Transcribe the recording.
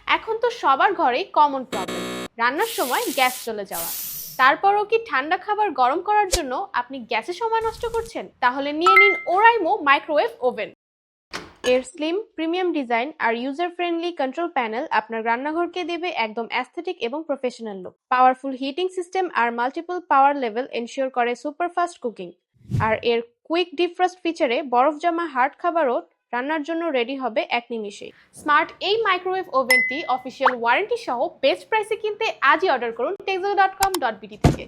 এখন তো সবার ঘরেই কমন প্রবলেম, রান্নার সময় গ্যাস চলে যাওয়া। তারপরও কি ঠান্ডা খাবার গরম করার জন্য আপনি গ্যাসে সময় নষ্ট করছেন? তাহলে নিয়ে নিন ওরাইমো মাইক্রোওয়েভ ওভেন। এর স্লিম প্রিমিয়াম ডিজাইন আর ইউজার ফ্রেন্ডলি কন্ট্রোল প্যানেল আপনার রান্নাঘরকে দেবে একদম অ্যাস্থেটিক এবং professional look. Powerful heating system আর মাল্টিপল পাওয়ার লেভেল এনশিওর করে সুপার ফাস্ট কুকিং। আর এর কুইক ডিফ্রস্ট ফিচারে বরফ জমা হার্ড খাবারও রান্নার জন্য রেডি হবে এক নিমিষেই। স্মার্ট এই মাইক্রোওয়েভ ওভেনটি অফিসিয়াল ওয়ারেন্টি সহ বেস্ট প্রাইসে কিনতে আজই অর্ডার করুন texo.com.bd থেকে।